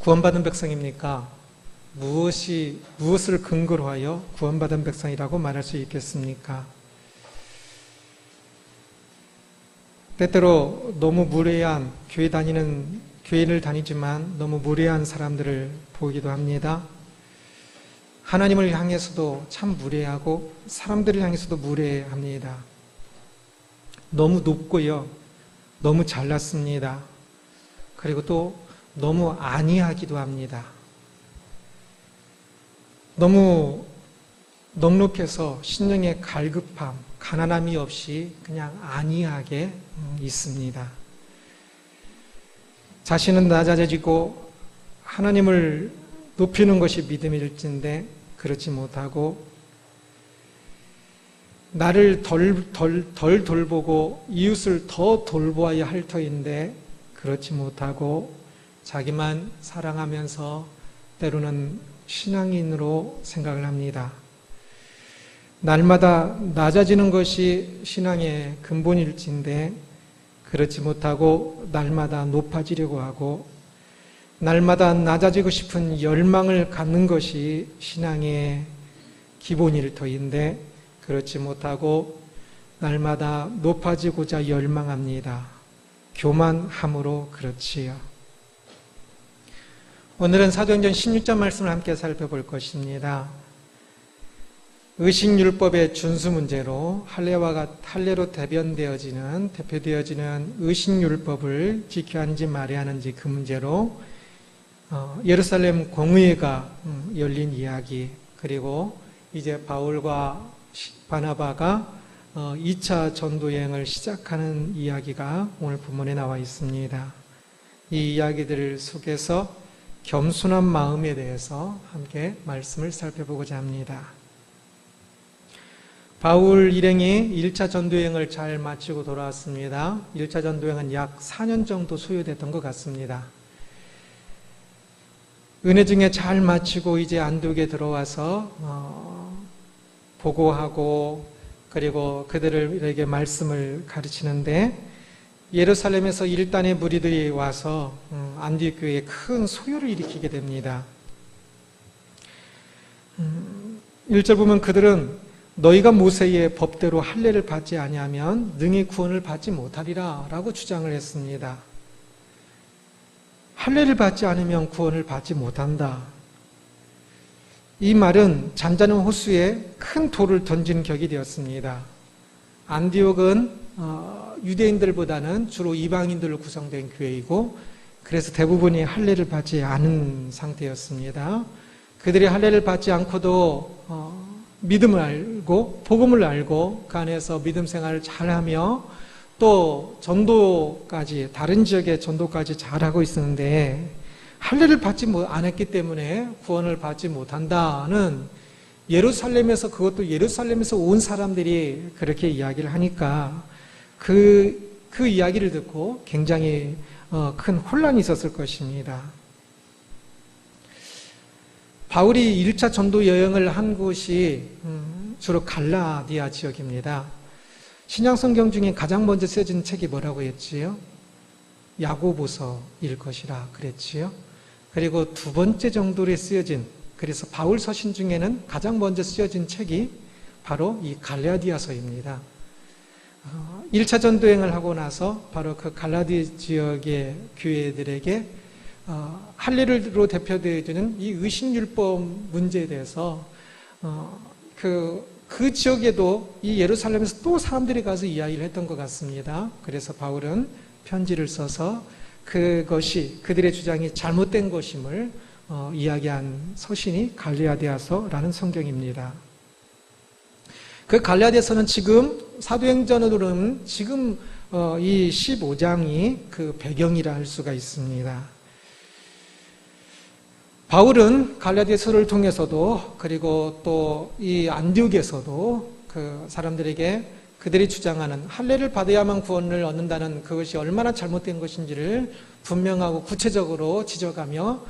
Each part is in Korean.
구원받은 백성입니까? 무엇을 근거로 하여 구원받은 백성이라고 말할 수 있겠습니까? 때때로 너무 무례한 교회를 다니지만 너무 무례한 사람들을 보기도 합니다. 하나님을 향해서도 참 무례하고 사람들을 향해서도 무례합니다. 너무 높고요. 너무 잘났습니다. 그리고 또 너무 안이하기도 합니다. 너무 넉넉해서 심령의 갈급함, 가난함이 없이 그냥 안이하게 있습니다. 자신은 낮아지고 하나님을 높이는 것이 믿음일진데 그렇지 못하고 나를 덜 돌보고 이웃을 더 돌보아야 할 터인데 그렇지 못하고 자기만 사랑하면서 때로는 신앙인으로 생각을 합니다. 날마다 낮아지는 것이 신앙의 근본일진데 그렇지 못하고 날마다 높아지려고 하고 날마다 낮아지고 싶은 열망을 갖는 것이 신앙의 기본일 터인데 그렇지 못하고 날마다 높아지고자 열망합니다. 교만함으로 그렇지요. 오늘은 사도행전 16장 말씀을 함께 살펴볼 것입니다. 의식율법의 준수 문제로 할례로 대표되어지는 의식율법을 지켜야 하는지 말아야 하는지 그 문제로 예루살렘 공의회가 열린 이야기, 그리고 이제 바울과 바나바가 2차 전도여행을 시작하는 이야기가 오늘 본문에 나와 있습니다. 이 이야기들 속에서 겸손한 마음에 대해서 함께 말씀을 살펴보고자 합니다. 바울 일행이 1차 전도여행을 잘 마치고 돌아왔습니다. 1차 전도여행은 약 4년 정도 소요됐던 것 같습니다. 은혜 중에 잘 마치고 이제 안디옥에 들어와서 보고하고 그리고 그들에게 말씀을 가르치는데 예루살렘에서 일단의 무리들이 와서 안디옥 교회에 큰 소요를 일으키게 됩니다. 1절 보면 그들은 너희가 모세의 법대로 할례를 받지 아니하면 능히 구원을 받지 못하리라 라고 주장을 했습니다. 할례를 받지 않으면 구원을 받지 못한다. 이 말은 잠자는 호수에 큰 돌을 던진 격이 되었습니다. 안디옥은 유대인들보다는 주로 이방인들로 구성된 교회이고 그래서 대부분이 할례를 받지 않은 상태였습니다. 그들이 할례를 받지 않고도 믿음을 알고 복음을 알고 그 안에서 믿음 생활을 잘하며 또 전도까지 다른 지역의 전도까지 잘하고 있었는데 할례를 받지 않았기 때문에 구원을 받지 못한다는 예루살렘에서 그것도 예루살렘에서 온 사람들이 그렇게 이야기를 하니까 그 이야기를 듣고 굉장히 큰 혼란이 있었을 것입니다. 바울이 1차 전도 여행을 한 곳이 주로 갈라디아 지역입니다. 신약성경 중에 가장 먼저 쓰여진 책이 뭐라고 했지요? 야고보서일 것이라 그랬지요. 그리고 두 번째 정도로 쓰여진, 그래서 바울 서신 중에는 가장 먼저 쓰여진 책이 바로 이 갈라디아서입니다. 1차 전도여행을 하고 나서 바로 그 갈라디아 지역의 교회들에게 할례로 대표되어지는 이 의식율법 문제에 대해서 그 지역에도 이 예루살렘에서 또 사람들이 가서 이야기를 했던 것 같습니다. 그래서 바울은 편지를 써서 그것이 그들의 주장이 잘못된 것임을 이야기한 서신이 갈라디아서라는 성경입니다. 그 갈라디아서는 지금 사도행전으로는 지금 이 15장이 그 배경이라 할 수가 있습니다. 바울은 갈라디아서를 통해서도 그리고 또 이 안디옥에서도 그 사람들에게 그들이 주장하는 할례를 받아야만 구원을 얻는다는 그것이 얼마나 잘못된 것인지를 분명하고 구체적으로 지적하며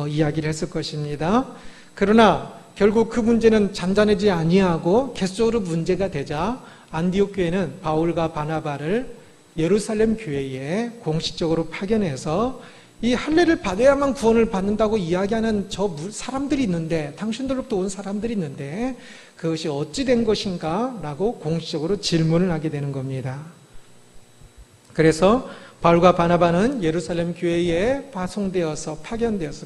이야기를 했을 것입니다. 그러나 결국 그 문제는 잔잔하지 아니하고 계속적으로 문제가 되자 안디옥 교회는 바울과 바나바를 예루살렘 교회에 공식적으로 파견해서 이 할례를 받아야만 구원을 받는다고 이야기하는 사람들이 있는데, 당신들로부터 온 사람들이 있는데 그것이 어찌 된 것인가? 라고 공식적으로 질문을 하게 되는 겁니다. 그래서 바울과 바나바는 예루살렘 교회에 파견되어서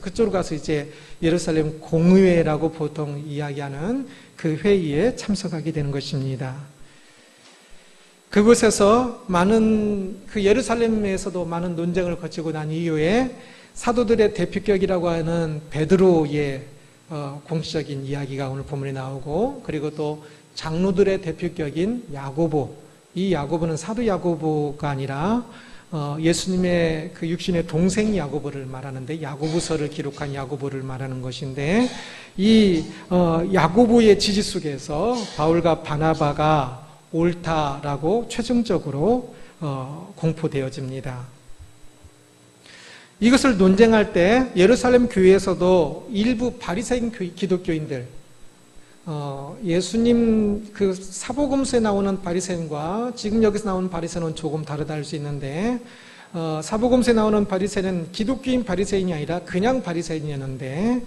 그쪽으로 가서 이제 예루살렘 공의회라고 보통 이야기하는 그 회의에 참석하게 되는 것입니다. 그곳에서 예루살렘에서도 많은 논쟁을 거치고 난 이후에 사도들의 대표격이라고 하는 베드로의 공식적인 이야기가 오늘 본문에 나오고, 그리고 또 장로들의 대표격인 야고보, 이 야고보는 사도 야고보가 아니라 예수님의 그 육신의 동생 야고보를 말하는데, 야고보서를 기록한 야고보를 말하는 것인데, 이 야고보의 지지 속에서 바울과 바나바가 옳다라고 최종적으로 공포되어집니다. 이것을 논쟁할 때 예루살렘 교회에서도 일부 바리새인 기독교인들, 예수님 그 사복음서에 나오는 바리새인과 지금 여기서 나오는 바리새인은 조금 다르다 할 수 있는데, 사복음서에 나오는 바리새인은 기독교인 바리새인이 아니라 그냥 바리새인이었는데,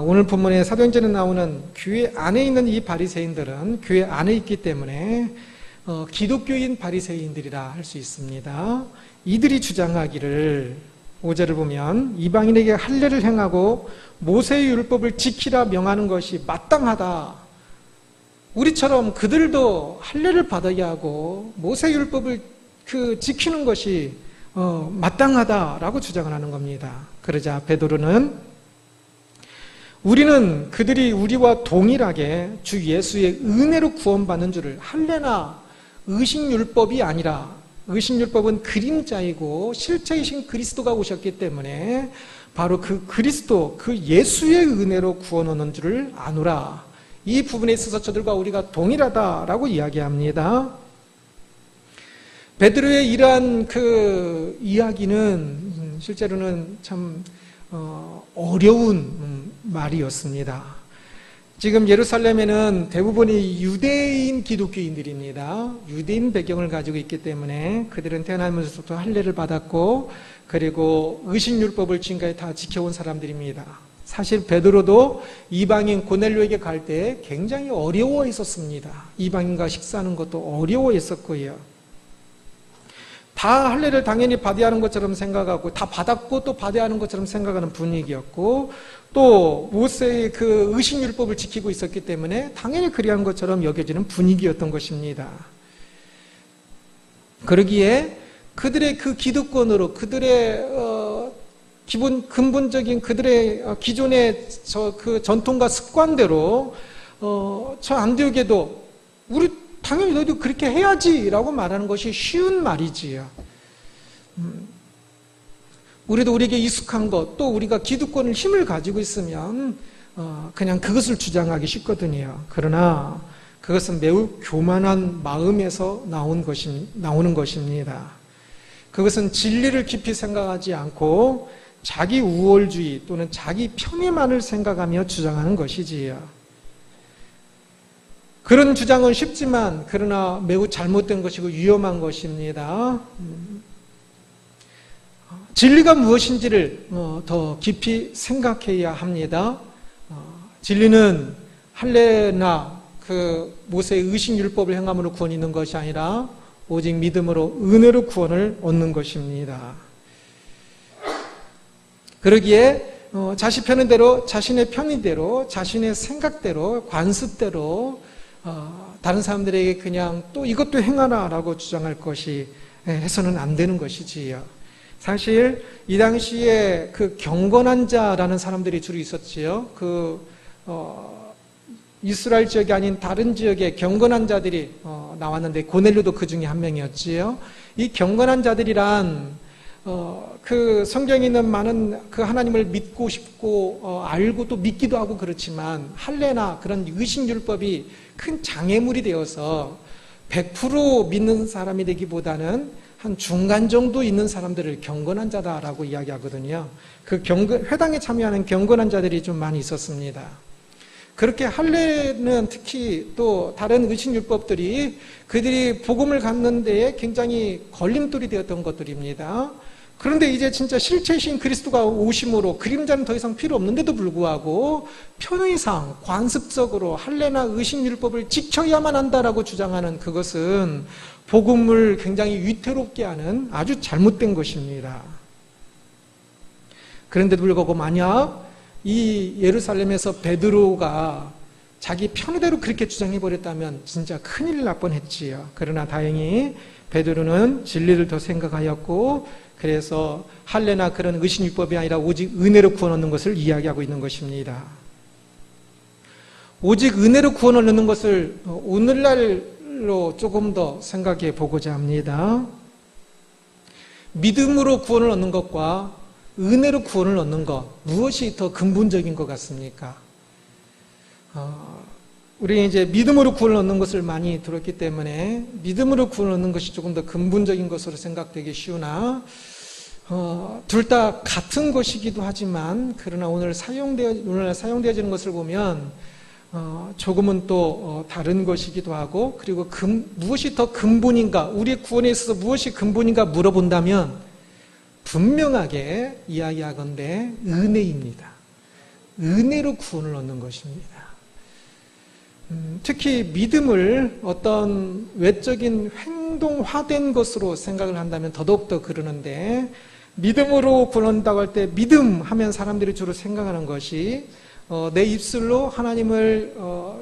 오늘 본문에 사도행전에 나오는 교회 안에 있는 이 바리새인들은 교회 안에 있기 때문에 기독교인 바리새인들이라 할 수 있습니다. 이들이 주장하기를, 5절을 보면 이방인에게 할례를 행하고 모세의 율법을 지키라 명하는 것이 마땅하다. 우리처럼 그들도 할례를 받아야 하고 모세의 율법을 지키는 것이 마땅하다라고 주장을 하는 겁니다. 그러자 베드로는 우리는 그들이 우리와 동일하게 주 예수의 은혜로 구원받는 줄을, 할례나 의식율법이 아니라, 의식율법은 그림자이고 실체이신 그리스도가 오셨기 때문에 바로 그 그리스도, 그 예수의 은혜로 구원 얻는 줄을 아노라. 이 부분에 있어서 저들과 우리가 동일하다라고 이야기합니다. 베드로의 이러한 그 이야기는 실제로는 참 어려운 말이었습니다. 지금 예루살렘에는 대부분이 유대인 기독교인들입니다. 유대인 배경을 가지고 있기 때문에 그들은 태어나면서부터 할례를 받았고, 그리고 의식율법을 지금까지 다 지켜온 사람들입니다. 사실 베드로도 이방인 고넬료에게 갈 때 굉장히 어려워했었습니다. 이방인과 식사하는 것도 어려워했었고요. 다 할례를 당연히 받아야 하는 것처럼 생각하고, 다 받았고 또 받아야 하는 것처럼 생각하는 분위기였고, 또 모세의 그 의식율법을 지키고 있었기 때문에 당연히 그리한 것처럼 여겨지는 분위기였던 것입니다. 그러기에 그들의 그 기득권으로, 그들의 근본적인 그들의 기존의 그 전통과 습관대로 저 안디옥에도 우리 당연히 너희도 그렇게 해야지라고 말하는 것이 쉬운 말이지요. 우리도 우리에게 익숙한 것, 또 우리가 기득권을 힘을 가지고 있으면 그냥 그것을 주장하기 쉽거든요. 그러나 그것은 매우 교만한 마음에서 나오는 것입니다. 그것은 진리를 깊이 생각하지 않고 자기 우월주의 또는 자기 편의만을 생각하며 주장하는 것이지요. 그런 주장은 쉽지만 그러나 매우 잘못된 것이고 위험한 것입니다. 진리가 무엇인지를 더 깊이 생각해야 합니다. 진리는 할례나 그 모세의 의식율법을 행함으로 구원이 있는 것이 아니라 오직 믿음으로 은혜로 구원을 얻는 것입니다. 그러기에 자신 편한 대로, 자신의 편의대로, 자신의 생각대로, 관습대로 다른 사람들에게 그냥 또 이것도 행하라라고 주장할 것이 해서는 안 되는 것이지요. 사실 이 당시에 그 경건한 자라는 사람들이 주로 있었지요. 이스라엘 지역이 아닌 다른 지역에 경건한 자들이 나왔는데 고넬료도 그 중에 한 명이었지요. 이 경건한 자들이란 그 성경에 있는 많은 그 하나님을 믿고 싶고 알고 또 믿기도 하고 그렇지만 할례나 그런 의식율법이 큰 장애물이 되어서 100% 믿는 사람이 되기보다는 한 중간 정도 있는 사람들을 경건한 자다라고 이야기하거든요. 회당에 참여하는 경건한 자들이 좀 많이 있었습니다. 그렇게 할례는 특히 또 다른 의식율법들이 그들이 복음을 갖는 데에 굉장히 걸림돌이 되었던 것들입니다. 그런데 이제 진짜 실체이신 그리스도가 오심으로 그림자는 더 이상 필요 없는데도 불구하고 편의상 관습적으로 할례나 의식율법을 지켜야만 한다라고 주장하는 그것은 복음을 굉장히 위태롭게 하는 아주 잘못된 것입니다. 그런데도 불구하고 만약 이 예루살렘에서 베드로가 자기 편의대로 그렇게 주장해버렸다면 진짜 큰일 날 뻔했지요. 그러나 다행히 베드로는 진리를 더 생각하였고 그래서 할례나 그런 의식율법이 아니라 오직 은혜로 구원 얻는 것을 이야기하고 있는 것입니다. 오직 은혜로 구원 얻는 것을 오늘날로 조금 더 생각해 보고자 합니다. 믿음으로 구원을 얻는 것과 은혜로 구원을 얻는 것, 무엇이 더 근본적인 것 같습니까? 우리 이제 믿음으로 구원을 얻는 것을 많이 들었기 때문에 믿음으로 구원을 얻는 것이 조금 더 근본적인 것으로 생각되기 쉬우나 둘 다 같은 것이기도 하지만 그러나 오늘날 사용되어지는 것을 보면 조금은 또 다른 것이기도 하고 그리고 무엇이 더 근본인가, 우리의 구원에 있어서 무엇이 근본인가 물어본다면 분명하게 이야기하건대 은혜입니다. 은혜로 구원을 얻는 것입니다. 특히 믿음을 어떤 외적인 행동화된 것으로 생각을 한다면 더더욱더 그러는데 믿음으로 구원한다고 할 때 믿음 하면 사람들이 주로 생각하는 것이 내 입술로 하나님을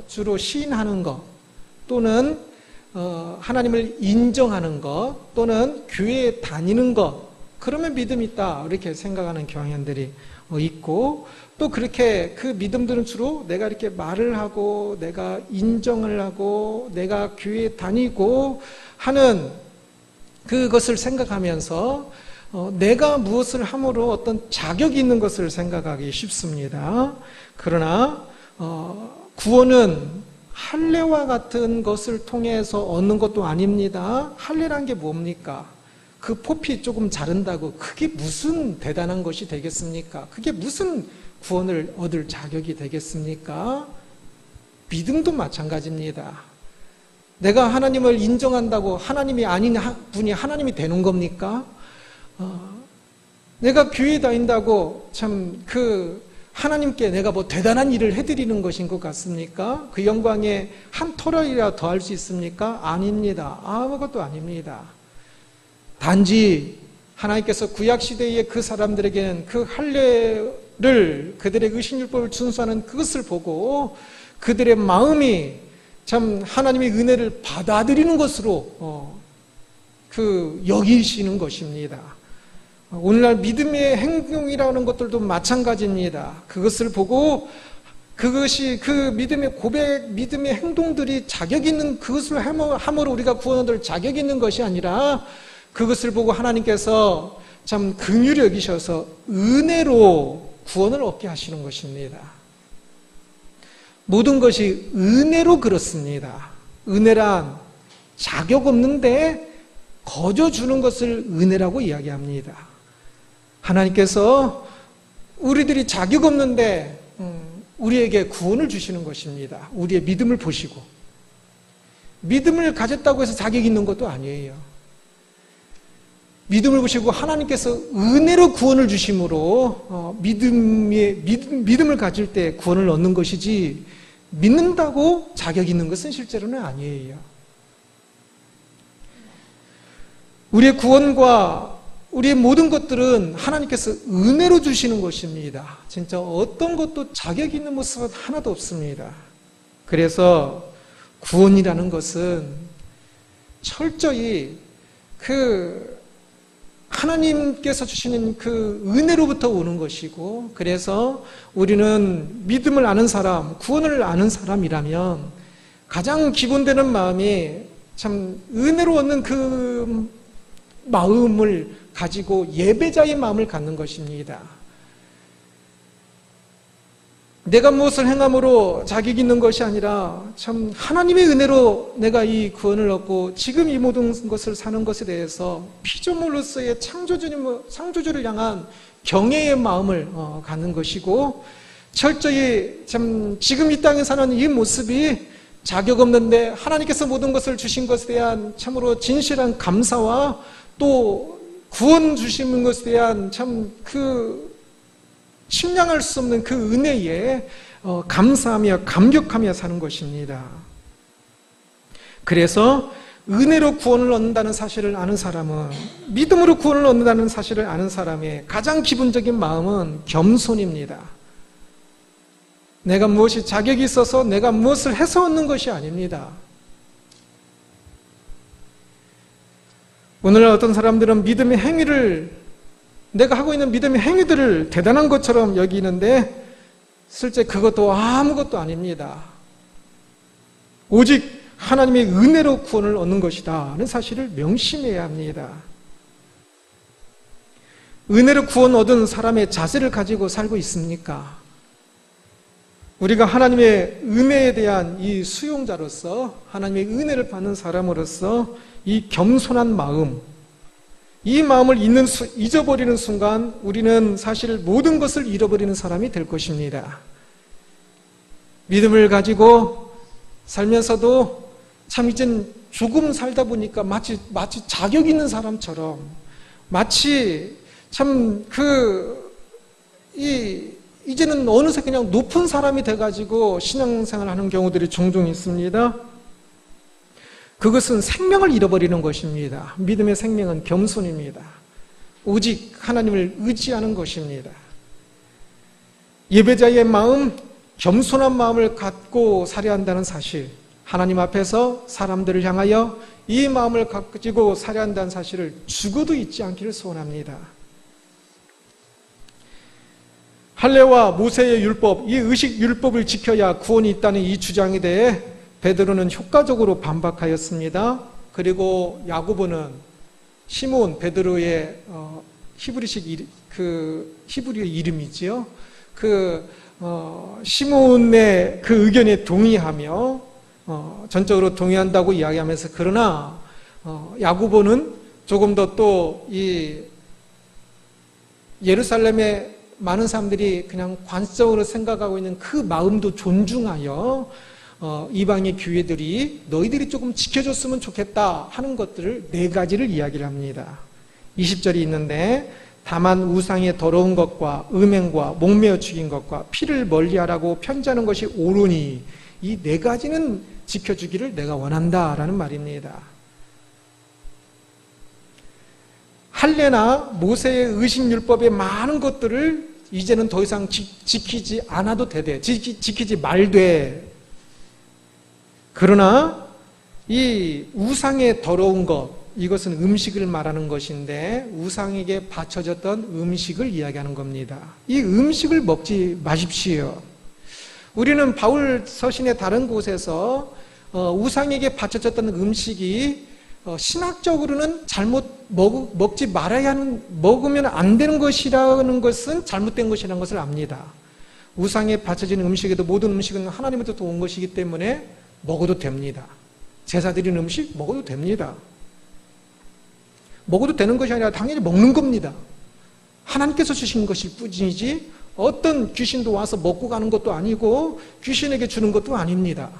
주로 시인하는 것 또는 하나님을 인정하는 것 또는 교회에 다니는 것 그러면 믿음이 있다 이렇게 생각하는 경향들이 있고 또 그렇게 그 믿음들은 주로 내가 이렇게 말을 하고 내가 인정을 하고 내가 교회에 다니고 하는 그것을 생각하면서 내가 무엇을 함으로 어떤 자격이 있는 것을 생각하기 쉽습니다. 그러나 구원은 할례와 같은 것을 통해서 얻는 것도 아닙니다. 할례란 게 뭡니까? 그 포피 조금 자른다고 그게 무슨 대단한 것이 되겠습니까? 그게 무슨 구원을 얻을 자격이 되겠습니까? 믿음도 마찬가지입니다. 내가 하나님을 인정한다고 하나님이 아닌 분이 하나님이 되는 겁니까? 내가 교회 다닌다고 참 하나님께 내가 뭐 대단한 일을 해드리는 것인 것 같습니까? 그 영광에 한 토락이라 더할 수 있습니까? 아닙니다. 아무것도 아닙니다. 단지 하나님께서 구약시대의 그 사람들에게는 그 할례를 그들의 의식율법을 준수하는 그것을 보고 그들의 마음이 참 하나님의 은혜를 받아들이는 것으로 여기시는 것입니다. 오늘날 믿음의 행동이라는 것들도 마찬가지입니다. 그것을 보고 그것이 그 믿음의 고백, 믿음의 행동들이 자격 있는 그것을 함으로 우리가 구원 얻을 자격 있는 것이 아니라 그것을 보고 하나님께서 참 긍휼히 여기셔서 은혜로 구원을 얻게 하시는 것입니다. 모든 것이 은혜로 그렇습니다. 은혜란 자격 없는데 거저 주는 것을 은혜라고 이야기합니다. 하나님께서 우리들이 자격 없는데 우리에게 구원을 주시는 것입니다. 우리의 믿음을 보시고 믿음을 가졌다고 해서 자격 있는 것도 아니에요. 믿음을 보시고 하나님께서 은혜로 구원을 주심으로 믿음을 가질 때 구원을 얻는 것이지 믿는다고 자격 있는 것은 실제로는 아니에요. 우리의 구원과 우리의 모든 것들은 하나님께서 은혜로 주시는 것입니다. 진짜 어떤 것도 자격 있는 모습은 하나도 없습니다. 그래서 구원이라는 것은 철저히 하나님께서 주시는 그 은혜로부터 오는 것이고 그래서 우리는 믿음을 아는 사람, 구원을 아는 사람이라면 가장 기본되는 마음이 참 은혜로 얻는 그 마음을 가지고 예배자의 마음을 갖는 것입니다. 내가 무엇을 행함으로 자격 있는 것이 아니라 참 하나님의 은혜로 내가 이 구원을 얻고 지금 이 모든 것을 사는 것에 대해서 피조물로서의 창조주를 향한 경외의 마음을 갖는 것이고 철저히 참 지금 이 땅에 사는 이 모습이 자격 없는데 하나님께서 모든 것을 주신 것에 대한 참으로 진실한 감사와 또 구원 주시는 것에 대한 참 측량할 수 없는 그 은혜에 감사하며 감격하며 사는 것입니다. 그래서 은혜로 구원을 얻는다는 사실을 아는 사람은, 믿음으로 구원을 얻는다는 사실을 아는 사람의 가장 기본적인 마음은 겸손입니다. 내가 무엇이 자격이 있어서 내가 무엇을 해서 얻는 것이 아닙니다. 오늘날 어떤 사람들은 믿음의 행위를, 내가 하고 있는 믿음의 행위들을 대단한 것처럼 여기는데 실제 그것도 아무것도 아닙니다. 오직 하나님의 은혜로 구원을 얻는 것이다 하는 사실을 명심해야 합니다. 은혜로 구원 얻은 사람의 자세를 가지고 살고 있습니까? 우리가 하나님의 은혜에 대한 이 수용자로서, 하나님의 은혜를 받는 사람으로서 이 겸손한 마음, 이 마음을 잊어버리는 순간 우리는 사실 모든 것을 잃어버리는 사람이 될 것입니다. 믿음을 가지고 살면서도 참 이젠 조금 살다 보니까 마치 자격 있는 사람처럼, 마치 참 이제는 어느새 그냥 높은 사람이 돼가지고 신앙생활 하는 경우들이 종종 있습니다. 그것은 생명을 잃어버리는 것입니다. 믿음의 생명은 겸손입니다. 오직 하나님을 의지하는 것입니다. 예배자의 마음, 겸손한 마음을 갖고 살아야 한다는 사실, 하나님 앞에서 사람들을 향하여 이 마음을 가지고 살아야 한다는 사실을 죽어도 잊지 않기를 소원합니다. 할례와 모세의 율법, 이 의식 율법을 지켜야 구원이 있다는 이 주장에 대해 베드로는 효과적으로 반박하였습니다. 그리고 야고보는 시몬, 베드로의 히브리의 이름이지요. 시몬의 그 의견에 동의하며 전적으로 동의한다고 이야기하면서, 그러나 야고보는 조금 더 또 이 예루살렘의 많은 사람들이 그냥 관습적으로 생각하고 있는 그 마음도 존중하여 이방의 교회들이 너희들이 조금 지켜줬으면 좋겠다 하는 것들을 4가지를 이야기를 합니다. 20절이 있는데, 다만 우상의 더러운 것과 음행과 목매어 죽인 것과 피를 멀리하라고 편지하는 것이 옳으니 이 4가지는 지켜주기를 내가 원한다라는 말입니다. 할례나 모세의 의식율법의 많은 것들을 이제는 더 이상 지키지 않아도 되되, 지키지 말되, 그러나 이 우상의 더러운 것, 이것은 음식을 말하는 것인데 우상에게 바쳐졌던 음식을 이야기하는 겁니다. 이 음식을 먹지 마십시오. 우리는 바울 서신의 다른 곳에서 우상에게 바쳐졌던 음식이 신학적으로는 잘못 먹지 말아야 하는, 먹으면 안 되는 것이라는 것은 잘못된 것이라는 것을 압니다. 우상에 바쳐진 음식에도 모든 음식은 하나님으로부터 온 것이기 때문에 먹어도 됩니다. 제사 드리는 음식 먹어도 됩니다. 먹어도 되는 것이 아니라 당연히 먹는 겁니다. 하나님께서 주신 것일 뿐이지 어떤 귀신도 와서 먹고 가는 것도 아니고 귀신에게 주는 것도 아닙니다.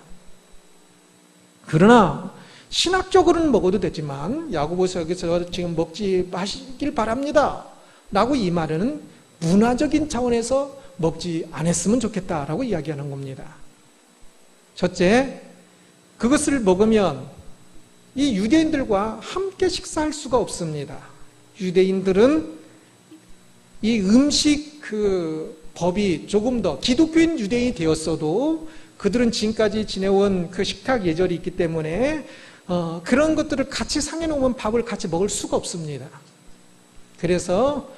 그러나 신학적으로는 먹어도 되지만 야고보서 여기서 지금 먹지 마시길 바랍니다 라고 이 말은 문화적인 차원에서 먹지 않았으면 좋겠다라고 이야기하는 겁니다. 첫째, 그것을 먹으면 이 유대인들과 함께 식사할 수가 없습니다. 유대인들은 이 음식 법이 조금 더, 기독교인 유대인이 되었어도 그들은 지금까지 지내온 그 식탁 예절이 있기 때문에 그런 것들을 같이 상해놓으면 밥을 같이 먹을 수가 없습니다. 그래서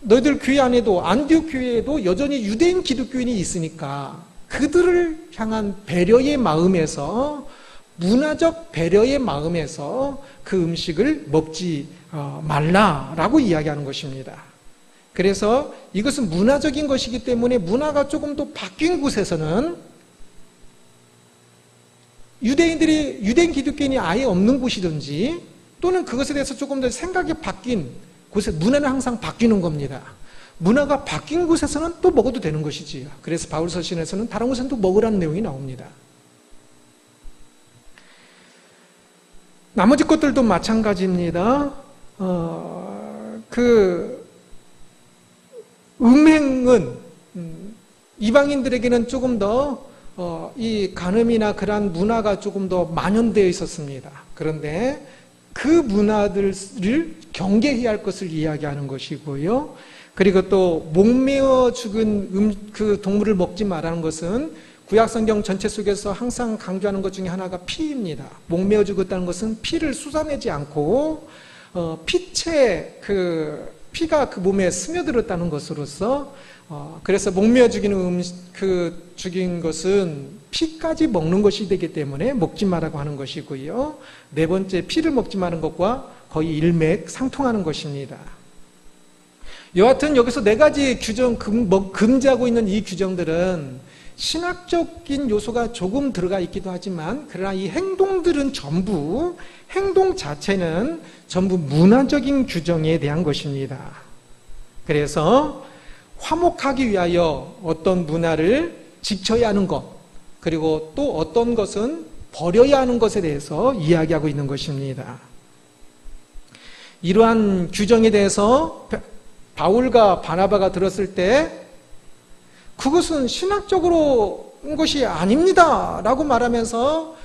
너희들 교회 안에도, 안디옥 교회에도 여전히 유대인 기독교인이 있으니까 그들을 향한 배려의 마음에서, 문화적 배려의 마음에서 그 음식을 먹지 말라라고 이야기하는 것입니다. 그래서 이것은 문화적인 것이기 때문에 문화가 조금 더 바뀐 곳에서는, 유대인 기독교인이 아예 없는 곳이든지 또는 그것에 대해서 조금 더 생각이 바뀐 곳에 문화는 항상 바뀌는 겁니다. 문화가 바뀐 곳에서는 또 먹어도 되는 것이지요. 그래서 바울 서신에서는 다른 곳에는 또 먹으라는 내용이 나옵니다. 나머지 것들도 마찬가지입니다. 그 음행은 이방인들에게는 조금 더 이 간음이나 그러한 문화가 조금 더 만연되어 있었습니다. 그런데 그 문화들을 경계해야 할 것을 이야기하는 것이고요. 그리고 또 목매어 죽은 그 동물을 먹지 말라는 것은 구약성경 전체 속에서 항상 강조하는 것 중에 하나가 피입니다. 목매어 죽었다는 것은 피를 쏟아내지 않고 피가 그 몸에 스며들었다는 것으로서 그래서 목매어 죽인 것은 피까지 먹는 것이 되기 때문에 먹지 말라고 하는 것이고요. 네 번째, 피를 먹지 말는 것과 거의 일맥상통하는 것입니다. 여하튼 여기서 네 가지 금지하고 있는 이 규정들은 신학적인 요소가 조금 들어가 있기도 하지만 그러나 이 행동들은 행동 자체는 전부 문화적인 규정에 대한 것입니다. 그래서 화목하기 위하여 어떤 문화를 지켜야 하는 것, 그리고 또 어떤 것은 버려야 하는 것에 대해서 이야기하고 있는 것입니다. 이러한 규정에 대해서 바울과 바나바가 들었을 때 그것은 신학적으로 온 것이 아닙니다 라고 말하면서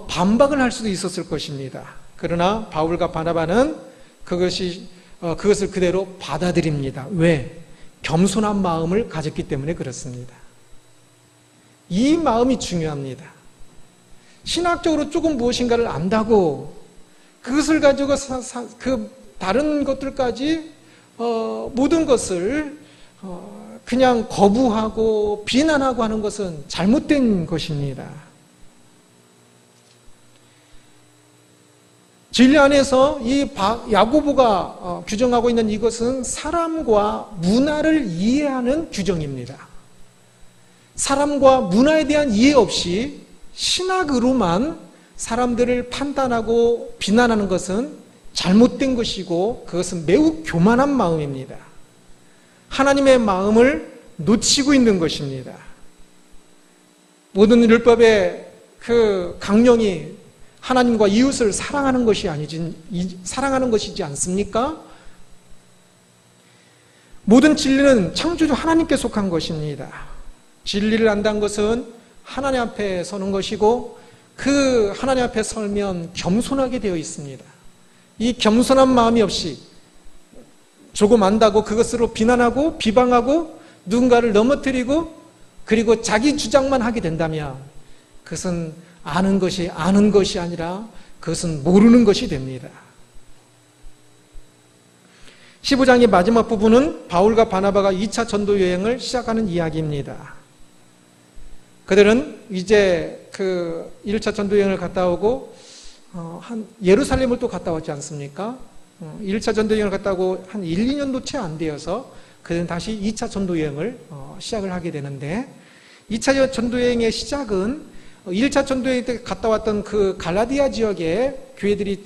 반박을 할 수도 있었을 것입니다. 그러나 바울과 바나바는 그것을 그대로 받아들입니다. 왜? 겸손한 마음을 가졌기 때문에 그렇습니다. 이 마음이 중요합니다. 신학적으로 조금 무엇인가를 안다고 그것을 가지고 그 다른 것들까지 모든 것을 그냥 거부하고 비난하고 하는 것은 잘못된 것입니다. 진리 안에서 이 야고보가 규정하고 있는 이것은 사람과 문화를 이해하는 규정입니다. 사람과 문화에 대한 이해 없이 신학으로만 사람들을 판단하고 비난하는 것은 잘못된 것이고 그것은 매우 교만한 마음입니다. 하나님의 마음을 놓치고 있는 것입니다. 모든 율법의 그 강령이 하나님과 이웃을 사랑하는 것이지 않습니까? 모든 진리는 창조주 하나님께 속한 것입니다. 진리를 안다는 것은 하나님 앞에 서는 것이고 그 하나님 앞에 설면 겸손하게 되어 있습니다. 이 겸손한 마음이 없이 조금 안다고 그것으로 비난하고 비방하고 누군가를 넘어뜨리고 그리고 자기 주장만 하게 된다면 그것은 아는 것이 아니라 그것은 모르는 것이 됩니다. 15장의 마지막 부분은 바울과 바나바가 2차 전도 여행을 시작하는 이야기입니다. 그들은 이제 그 1차 전도 여행을 갔다 오고 예루살렘을 또 갔다 왔지 않습니까? 1차 전도 여행을 갔다 오고 한 1, 2년도 채 안 되어서 그들은 다시 2차 전도 여행을 시작을 하게 되는데 2차 전도 여행의 시작은 1차 전도여행 때 갔다 왔던 그 갈라디아 지역의 교회들이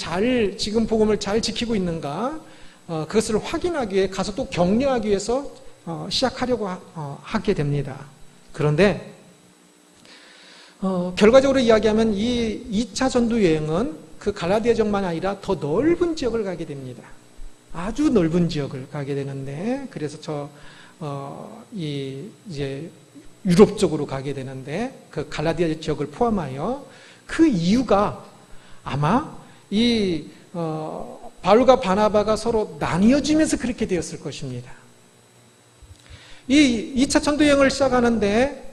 지금 복음을 잘 지키고 있는가 그것을 확인하기 위해 가서 또 격려하기 위해서 시작하려고 하게 됩니다. 그런데 결과적으로 이야기하면 이 2차 전도여행은 그 갈라디아 지역만 아니라 더 넓은 지역을 가게 됩니다. 아주 넓은 지역을 가게 되는데 그래서 이제 유럽 쪽으로 가게 되는데 그 갈라디아 지역을 포함하여 그 이유가 아마 이 바울과 바나바가 서로 나뉘어지면서 그렇게 되었을 것입니다. 이 2차 전도 여행을 시작하는데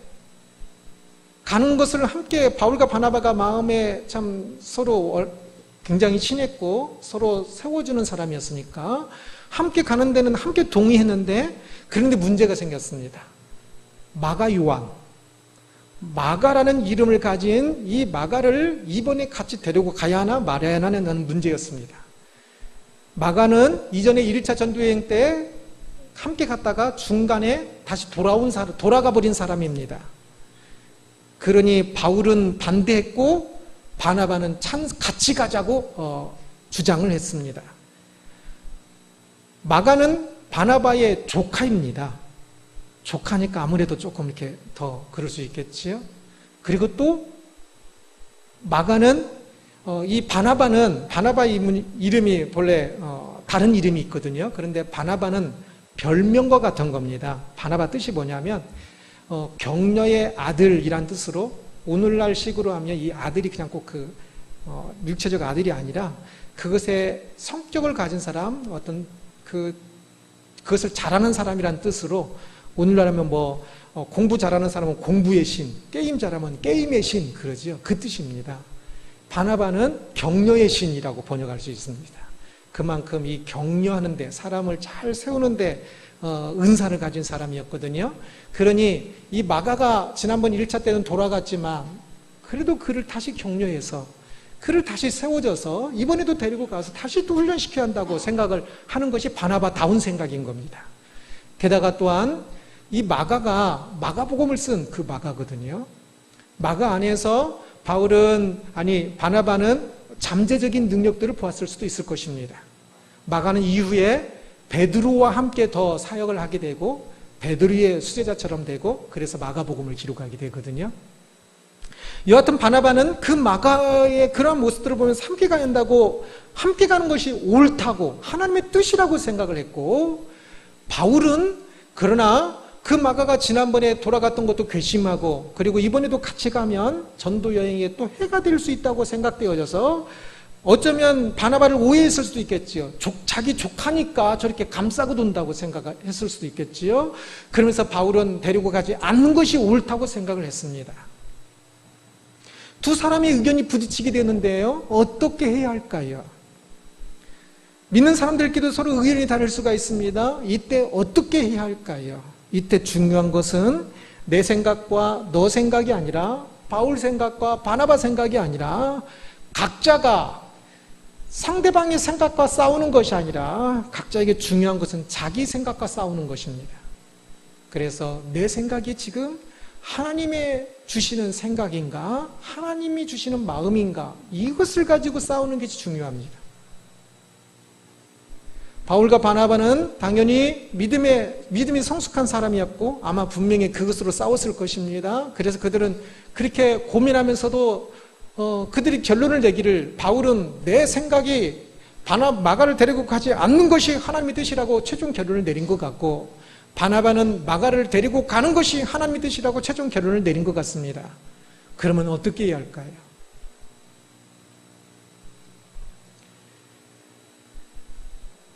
가는 것을 함께 바울과 바나바가 마음에 참 서로 굉장히 친했고 서로 세워주는 사람이었으니까 함께 가는 데는 함께 동의했는데 그런데 문제가 생겼습니다. 마가 요한, 마가라는 이름을 가진 이 마가를 이번에 같이 데리고 가야 하나 말아야 하나는 문제였습니다. 마가는 이전에 1차 전도여행 때 함께 갔다가 중간에 다시 돌아가 버린 사람입니다. 그러니 바울은 반대했고 바나바는 같이 가자고 주장을 했습니다. 마가는 바나바의 조카입니다. 조카니까 아무래도 조금 이렇게 더 그럴 수 있겠지요. 그리고 또 마가는 이 바나바의 이름이 본래 다른 이름이 있거든요. 그런데 바나바는 별명과 같은 겁니다. 바나바 뜻이 뭐냐면 격려의 아들이란 뜻으로, 오늘날 식으로 하면 이 아들이 그냥 꼭 육체적 아들이 아니라 그것의 성격을 가진 사람, 어떤 그것을 잘하는 사람이란 뜻으로, 오늘날 하면 공부 잘하는 사람은 공부의 신, 게임 잘하면 게임의 신, 그러죠. 그 뜻입니다. 바나바는 격려의 신이라고 번역할 수 있습니다. 그만큼 이 격려하는데, 사람을 잘 세우는데 은사를 가진 사람이었거든요. 그러니 이 마가가 지난번 1차 때는 돌아갔지만 그래도 그를 다시 격려해서, 그를 다시 세워줘서 이번에도 데리고 가서 다시 또 훈련시켜야 한다고 생각을 하는 것이 바나바다운 생각인 겁니다. 게다가 또한 이 마가가 마가복음을 쓴 그 마가거든요. 마가 안에서 바나바는 잠재적인 능력들을 보았을 수도 있을 것입니다. 마가는 이후에 베드로와 함께 더 사역을 하게 되고 베드로의 수제자처럼 되고, 그래서 마가복음을 기록하게 되거든요. 여하튼 바나바는 그 마가의 그런 모습들을 보면서 함께 가야 한다고, 함께 가는 것이 옳다고 하나님의 뜻이라고 생각을 했고, 바울은 그러나 그 마가가 지난번에 돌아갔던 것도 괘씸하고, 그리고 이번에도 같이 가면 전도 여행에 또 해가 될 수 있다고 생각되어져서 어쩌면 바나바를 오해했을 수도 있겠지요. 자기 조카니까 저렇게 감싸고 돈다고 생각했을 수도 있겠지요. 그러면서 바울은 데리고 가지 않는 것이 옳다고 생각을 했습니다. 두 사람의 의견이 부딪히게 되는데요, 어떻게 해야 할까요? 믿는 사람들끼리도 서로 의견이 다를 수가 있습니다. 이때 어떻게 해야 할까요? 이때 중요한 것은 내 생각과 너 생각이 아니라, 바울 생각과 바나바 생각이 아니라, 각자가 상대방의 생각과 싸우는 것이 아니라 각자에게 중요한 것은 자기 생각과 싸우는 것입니다. 그래서 내 생각이 지금 하나님의 주시는 생각인가, 하나님이 주시는 마음인가, 이것을 가지고 싸우는 것이 중요합니다. 바울과 바나바는 당연히 믿음이 성숙한 사람이었고 아마 분명히 그것으로 싸웠을 것입니다. 그래서 그들은 그렇게 고민하면서도 그들이 결론을 내기를, 바울은 내 생각이 마가를 데리고 가지 않는 것이 하나님의 뜻이라고 최종 결론을 내린 것 같고, 바나바는 마가를 데리고 가는 것이 하나님의 뜻이라고 최종 결론을 내린 것 같습니다. 그러면 어떻게 해야 할까요?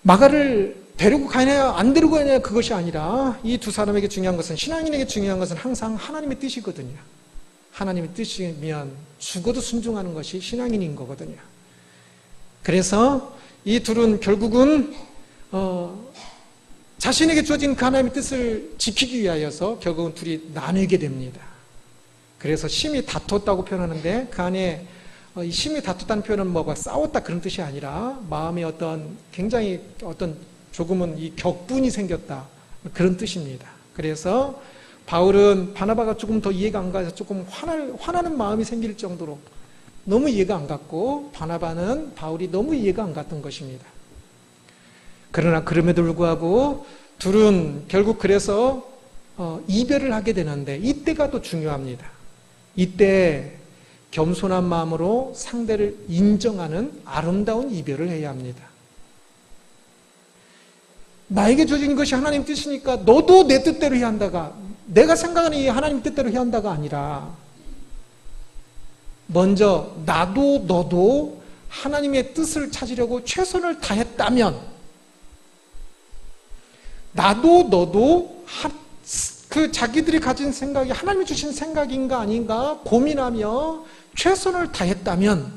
마가를 데리고 가냐 안 데리고 가냐 그것이 아니라, 이 두 사람에게 중요한 것은, 신앙인에게 중요한 것은 항상 하나님의 뜻이거든요. 하나님의 뜻이면 죽어도 순종하는 것이 신앙인인 거거든요. 그래서 이 둘은 결국은 자신에게 주어진 그 하나님의 뜻을 지키기 위하여서 결국은 둘이 나누게 됩니다. 그래서 심히 다퉜다고 표현하는데, 그 안에 이 심히 다퉜다는 표현은 싸웠다 그런 뜻이 아니라 마음에 굉장히 조금은 이 격분이 생겼다 그런 뜻입니다. 그래서 바울은 바나바가 조금 더 이해가 안 가서 조금 화나는 마음이 생길 정도로 너무 이해가 안 갔고, 바나바는 바울이 너무 이해가 안 갔던 것입니다. 그러나 그럼에도 불구하고 둘은 결국 그래서 이별을 하게 되는데, 이때가 또 중요합니다. 이때 겸손한 마음으로 상대를 인정하는 아름다운 이별을 해야 합니다. 나에게 주어진 것이 하나님 뜻이니까 너도 내 뜻대로 해야 한다가, 내가 생각하는 이 하나님 뜻대로 해야 한다가 아니라, 먼저 나도 너도 하나님의 뜻을 찾으려고 최선을 다했다면, 나도 너도 자기들이 가진 생각이 하나님이 주신 생각인가 아닌가 고민하며 최선을 다했다면,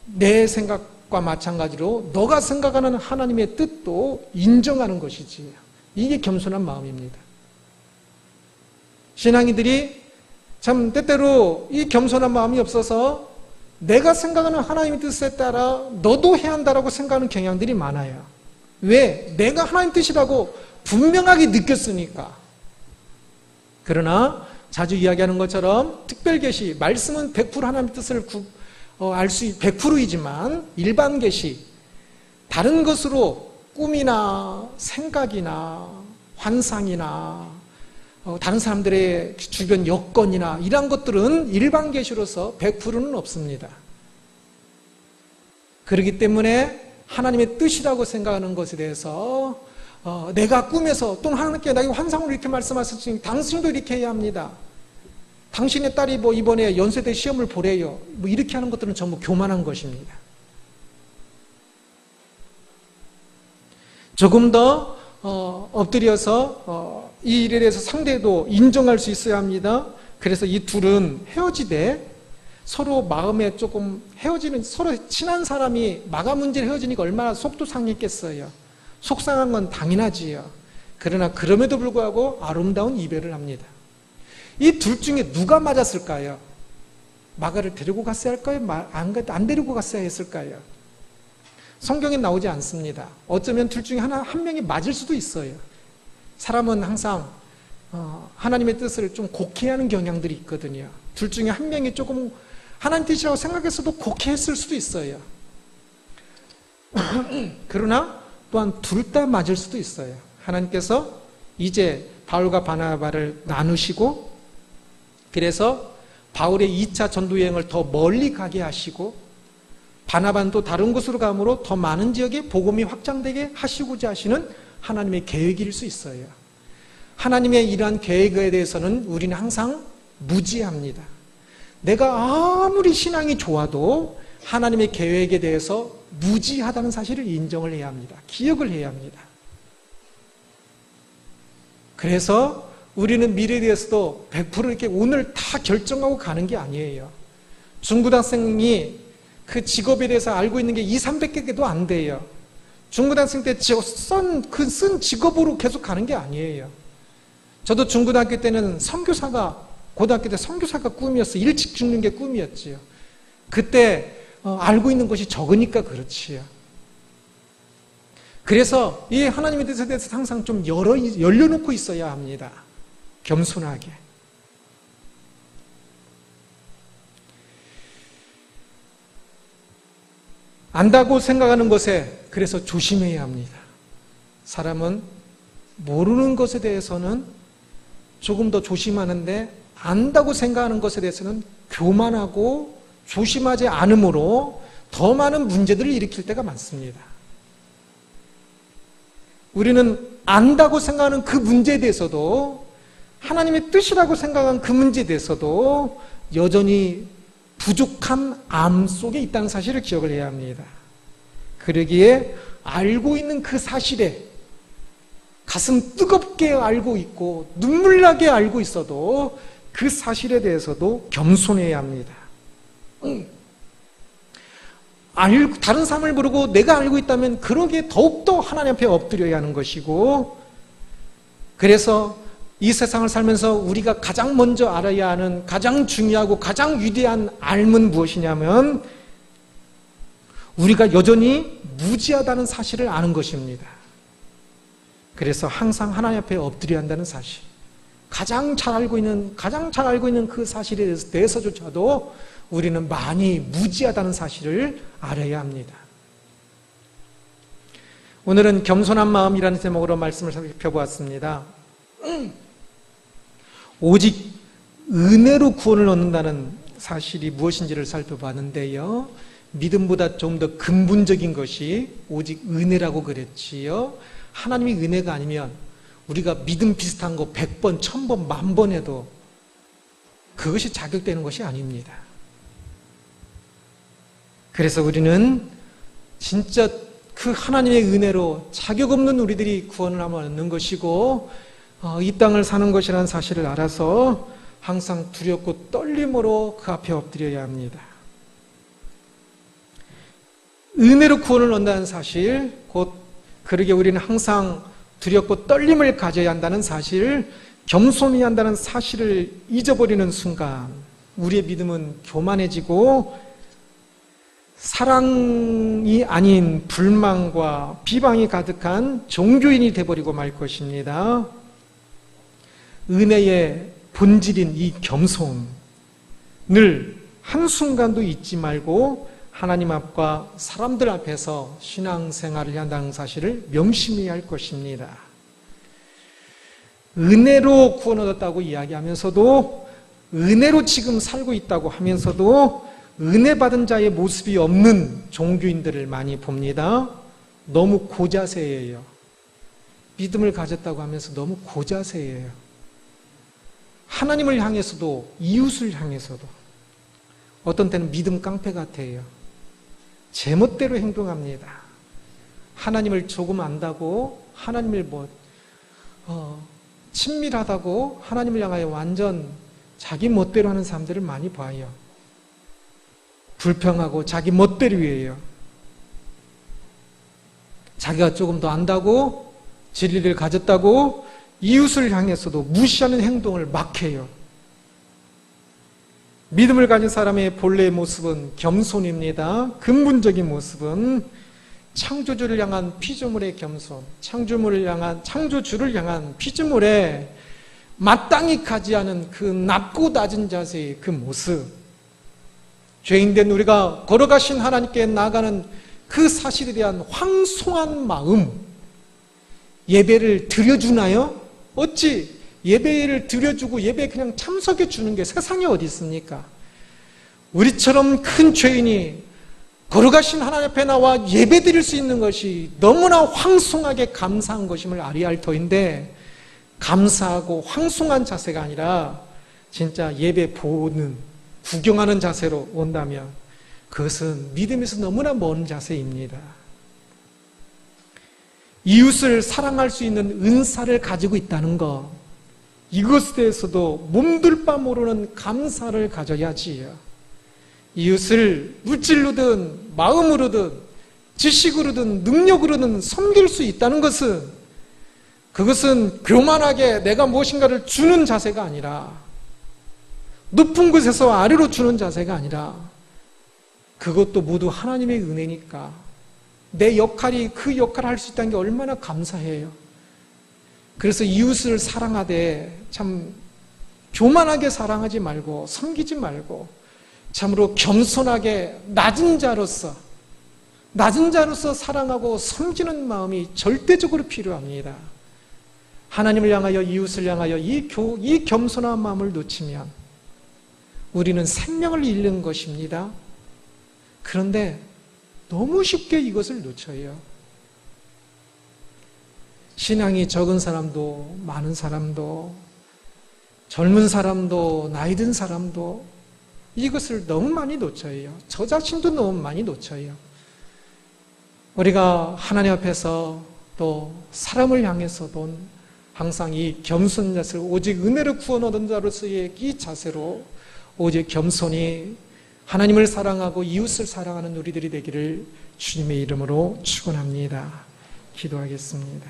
내 생각과 마찬가지로 너가 생각하는 하나님의 뜻도 인정하는 것이지. 이게 겸손한 마음입니다. 신앙인들이 참 때때로 이 겸손한 마음이 없어서 내가 생각하는 하나님의 뜻에 따라 너도 해야 한다라고 생각하는 경향들이 많아요. 왜? 내가 하나님 뜻이라고 분명하게 느꼈으니까. 그러나 자주 이야기하는 것처럼 특별계시, 말씀은 100% 하나님의 뜻을 알 수 100%이지만 일반 계시, 다른 것으로 꿈이나 생각이나 환상이나 다른 사람들의 주변 여건이나 이런 것들은 일반 계시로서 100%는 없습니다. 그렇기 때문에 하나님의 뜻이라고 생각하는 것에 대해서 내가 꿈에서 또는 하나님께 나에게 환상으로 이렇게 말씀하셨으니 당신도 이렇게 해야 합니다. 당신의 딸이 이번에 연세대 시험을 보래요. 이렇게 하는 것들은 전부 교만한 것입니다. 조금 더 엎드려서 이 일에 대해서 상대도 인정할 수 있어야 합니다. 그래서 이 둘은 헤어지되 서로 마음에 조금 헤어지는, 서로 친한 사람이 마감 문제로 헤어지니까 얼마나 속도 상했겠어요. 속상한 건 당연하지요. 그러나 그럼에도 불구하고 아름다운 이별을 합니다. 이 둘 중에 누가 맞았을까요? 마가를 데리고 갔어야 할까요? 안 데리고 갔어야 했을까요? 성경에 나오지 않습니다. 어쩌면 둘 중에 한 명이 맞을 수도 있어요. 사람은 항상 하나님의 뜻을 좀 곡해하는 경향들이 있거든요. 둘 중에 한 명이 조금 하나님 뜻이라고 생각했어도 곡해했을 수도 있어요. 그러나 또한 둘 다 맞을 수도 있어요. 하나님께서 이제 바울과 바나바를 나누시고, 그래서 바울의 2차 전도 여행을 더 멀리 가게 하시고, 바나바는 또 다른 곳으로 가므로 더 많은 지역에 복음이 확장되게 하시고자 하시는 하나님의 계획일 수 있어요. 하나님의 이러한 계획에 대해서는 우리는 항상 무지합니다. 내가 아무리 신앙이 좋아도 하나님의 계획에 대해서 무지하다는 사실을 인정을 해야 합니다. 기억을 해야 합니다. 그래서 우리는 미래에 대해서도 100% 이렇게 오늘 다 결정하고 가는 게 아니에요. 중고등학생이 그 직업에 대해서 알고 있는 게 200~300개도 안 돼요. 중고등학생 때 쓴 직업으로 계속 가는 게 아니에요. 저도 중고등학교 때는 고등학교 때 선교사가 꿈이었어요. 일찍 죽는 게 꿈이었지요. 그때 알고 있는 것이 적으니까 그렇지요. 그래서 이 하나님의 뜻에 대해서 항상 좀 열려놓고 있어야 합니다. 겸손하게. 안다고 생각하는 것에 그래서 조심해야 합니다. 사람은 모르는 것에 대해서는 조금 더 조심하는데 안다고 생각하는 것에 대해서는 교만하고 조심하지 않으므로 더 많은 문제들을 일으킬 때가 많습니다. 우리는 안다고 생각하는 그 문제에 대해서도, 하나님의 뜻이라고 생각한 그 문제에 대해서도 여전히 부족한 암 속에 있다는 사실을 기억을 해야 합니다. 그러기에 알고 있는 그 사실에 가슴 뜨겁게 알고 있고 눈물 나게 알고 있어도 그 사실에 대해서도 겸손해야 합니다. 다른 사람을 모르고 내가 알고 있다면 그러기에 더욱더 하나님 앞에 엎드려야 하는 것이고, 그래서 이 세상을 살면서 우리가 가장 먼저 알아야 하는 가장 중요하고 가장 위대한 삶은 무엇이냐면 우리가 여전히 무지하다는 사실을 아는 것입니다. 그래서 항상 하나님 앞에 엎드려야 한다는 사실, 가장 잘 알고 있는 그 사실에 대해서조차도 우리는 많이 무지하다는 사실을 알아야 합니다. 오늘은 겸손한 마음이라는 제목으로 말씀을 살펴보았습니다. 오직 은혜로 구원을 얻는다는 사실이 무엇인지를 살펴봤는데요. 믿음보다 좀 더 근본적인 것이 오직 은혜라고 그랬지요. 하나님의 은혜가 아니면 우리가 믿음 비슷한 거 100번, 1000번, 10,000번 해도 그것이 자격되는 것이 아닙니다. 그래서 우리는 진짜 그 하나님의 은혜로 자격 없는 우리들이 구원을 한번 얻는 것이고 이 땅을 사는 것이라는 사실을 알아서 항상 두렵고 떨림으로 그 앞에 엎드려야 합니다. 은혜로 구원을 얻는다는 사실, 곧 그러게 우리는 항상 두렵고 떨림을 가져야 한다는 사실, 겸손해야 한다는 사실을 잊어버리는 순간 우리의 믿음은 교만해지고 사랑이 아닌 불만과 비방이 가득한 종교인이 되어버리고 말 것입니다. 은혜의 본질인 이 겸손을 한순간도 잊지 말고 하나님 앞과 사람들 앞에서 신앙생활을 한다는 사실을 명심해야 할 것입니다. 은혜로 구원 얻었다고 이야기하면서도, 은혜로 지금 살고 있다고 하면서도 은혜 받은 자의 모습이 없는 종교인들을 많이 봅니다. 너무 고자세예요. 믿음을 가졌다고 하면서 너무 고자세예요. 하나님을 향해서도 이웃을 향해서도 어떤 때는 믿음 깡패 같아요. 제멋대로 행동합니다. 하나님을 조금 안다고 하나님을 친밀하다고 하나님을 향하여 완전 자기 멋대로 하는 사람들을 많이 봐요. 불평하고 자기 멋대로 해요. 자기가 조금 더 안다고 진리를 가졌다고 이웃을 향해서도 무시하는 행동을 막 해요. 믿음을 가진 사람의 본래의 모습은 겸손입니다. 근본적인 모습은 창조주를 향한 피조물의 겸손, 창조주를 향한 피조물에 마땅히 가지 않은 그 낮고 낮은 자세의 그 모습, 죄인된 우리가 걸어가신 하나님께 나아가는 그 사실에 대한 황송한 마음, 예배를 드려주나요? 어찌 예배를 드려주고 예배에 그냥 참석해 주는 게 세상에 어디 있습니까? 우리처럼 큰 죄인이 걸어가신 하나님 앞에 나와 예배 드릴 수 있는 것이 너무나 황송하게 감사한 것임을 알아야 할 터인데, 감사하고 황송한 자세가 아니라 진짜 예배 보는, 구경하는 자세로 온다면 그것은 믿음에서 너무나 먼 자세입니다. 이웃을 사랑할 수 있는 은사를 가지고 있다는 것, 이것에 대해서도 몸둘 바 모르는 감사를 가져야지요. 이웃을 물질로든 마음으로든 지식으로든 능력으로든 섬길 수 있다는 것은, 그것은 교만하게 내가 무엇인가를 주는 자세가 아니라, 높은 곳에서 아래로 주는 자세가 아니라, 그것도 모두 하나님의 은혜니까 내 역할이 그 역할을 할 수 있다는 게 얼마나 감사해요. 그래서 이웃을 사랑하되 참 교만하게 사랑하지 말고 섬기지 말고 참으로 겸손하게 낮은 자로서 사랑하고 섬기는 마음이 절대적으로 필요합니다. 하나님을 향하여, 이웃을 향하여 이 겸손한 마음을 놓치면 우리는 생명을 잃는 것입니다. 그런데 너무 쉽게 이것을 놓쳐요. 신앙이 적은 사람도, 많은 사람도, 젊은 사람도, 나이 든 사람도 이것을 너무 많이 놓쳐요. 저 자신도 너무 많이 놓쳐요. 우리가 하나님 앞에서 또 사람을 향해서도 항상 이 겸손 자세로, 오직 은혜를 구원 얻은 자로서의 이 자세로 오직 겸손히 하나님을 사랑하고 이웃을 사랑하는 우리들이 되기를 주님의 이름으로 축원합니다. 기도하겠습니다.